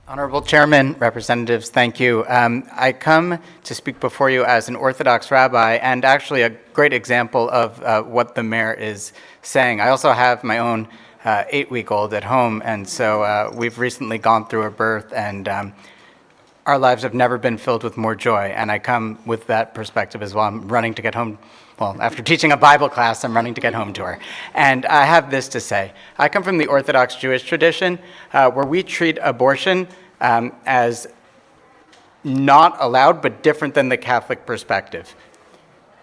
Honorable Chairman, Representatives, thank you. I come to speak before you as an Orthodox rabbi and actually a great example of what the mayor is saying. I also have my own 8-week-old at home, and so we've recently gone through a birth, and our lives have never been filled with more joy, and I come with that perspective as well. I'm running to get home. Well, after teaching a Bible class, I'm running to get home to her. And I have this to say. I come from the Orthodox Jewish tradition, where we treat abortion as not allowed, but different than the Catholic perspective.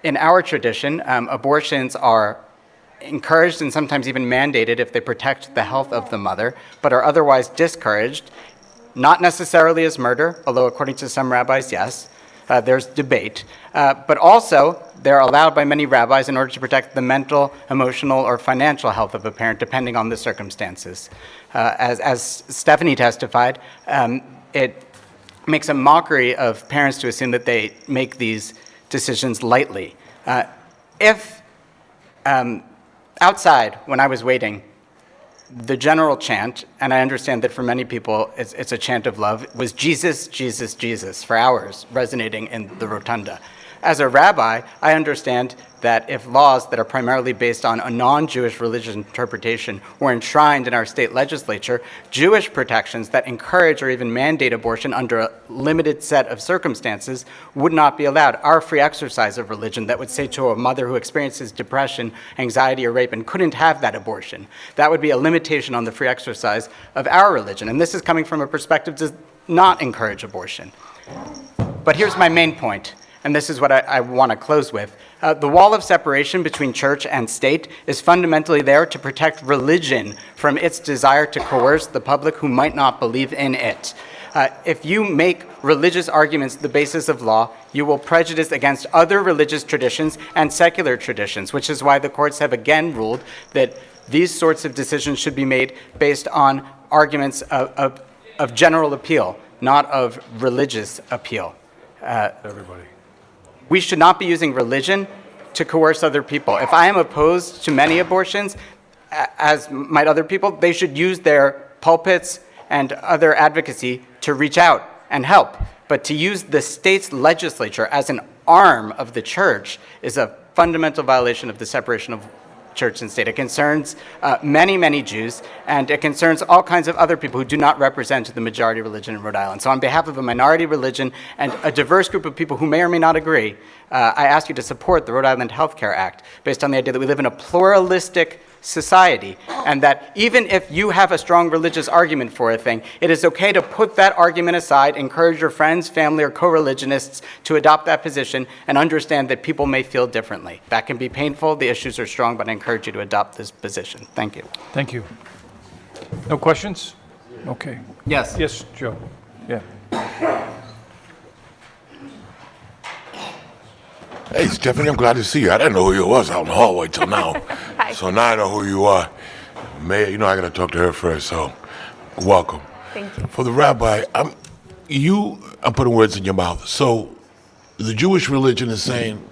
In our tradition, abortions are encouraged and sometimes even mandated if they protect the health of the mother, but are otherwise discouraged, not necessarily as murder, although according to some rabbis, yes. There's debate, but also they're allowed by many rabbis in order to protect the mental, emotional, or financial health of a parent, depending on the circumstances. As Stephanie testified, it makes a mockery of parents to assume that they make these decisions lightly. If outside, when I was waiting, the general chant, and I understand that for many people it's a chant of love, was Jesus, Jesus, Jesus for hours, resonating in the rotunda. As a rabbi, I understand that if laws that are primarily based on a non-Jewish religious interpretation were enshrined in our state legislature, Jewish protections that encourage or even mandate abortion under a limited set of circumstances would not be allowed. Our free exercise of religion that would say to a mother who experiences depression, anxiety, or rape and couldn't have that abortion, that would be a limitation on the free exercise of our religion. And this is coming from a perspective to not encourage abortion. But here's my main point. And this is what I want to close with. The wall of separation between church and state is fundamentally there to protect religion from its desire to coerce the public who might not believe in it. If you make religious arguments the basis of law, you will prejudice against other religious traditions and secular traditions, which is why the courts have again ruled that these sorts of decisions should be made based on arguments of general appeal, not of religious appeal. Everybody. We should not be using religion to coerce other people. If I am opposed to many abortions, as might other people, they should use their pulpits and other advocacy to reach out and help. But to use the state's legislature as an arm of the church is a fundamental violation of the separation of church and state. It concerns many, many Jews, and it concerns all kinds of other people who do not represent the majority religion in Rhode Island. So on behalf of a minority religion and a diverse group of people who may or may not agree, I ask you to support the Rhode Island Health Care Act based on the idea that we live in a pluralistic society, and that even if you have a strong religious argument for a thing, it is okay to put that argument aside, encourage your friends, family, or co-religionists to adopt that position, and understand that people may feel differently. That can be painful, the issues are strong, but I encourage you to adopt this position. Thank you. Thank you. No questions? Okay. Yes. Yes, Joe. Yeah. Hey, Stephanie, I'm glad to see you. I didn't know who you was out in the hallway till now. Hi. So now I know who you are. Mayor, you know I got to talk to her first, so welcome. Thank you. For the rabbi, I'm putting words in your mouth. So the Jewish religion is saying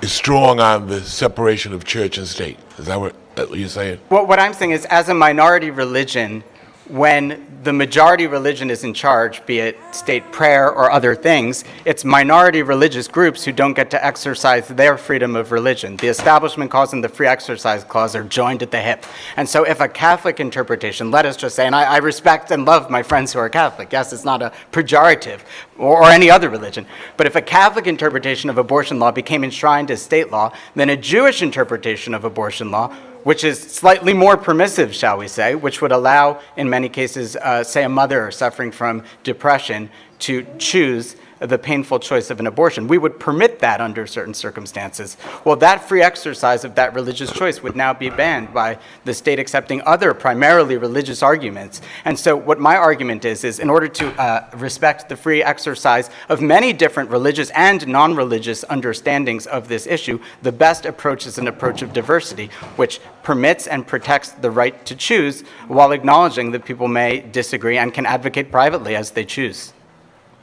is strong on the separation of church and state. Is that what you're saying? Well, what I'm saying is, as a minority religion, when the majority religion is in charge, be it state prayer or other things, it's minority religious groups who don't get to exercise their freedom of religion. The Establishment Clause and the Free Exercise Clause are joined at the hip. And so if a Catholic interpretation, let us just say, and I respect and love my friends who are Catholic, yes, it's not a pejorative, or any other religion, but if a Catholic interpretation of abortion law became enshrined as state law, then a Jewish interpretation of abortion law, which is slightly more permissive, shall we say, which would allow, in many cases, say a mother suffering from depression to choose the painful choice of an abortion. We would permit that under certain circumstances. Well, that free exercise of that religious choice would now be banned by the state accepting other primarily religious arguments. And so what my argument is in order to respect the free exercise of many different religious and non-religious understandings of this issue, the best approach is an approach of diversity, which permits and protects the right to choose while acknowledging that people may disagree and can advocate privately as they choose.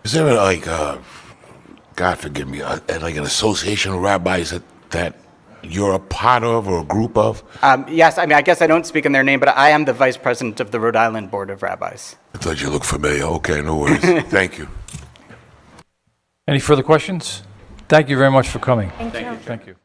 Is there God forgive me, like an association of rabbis that you're a part of or a group of? Yes, I mean, I guess I don't speak in their name, but I am the vice president of the Rhode Island Board of Rabbis. I thought you looked familiar. Okay, no worries. Thank you. Any further questions? Thank you very much for coming. Thank you. Thank you.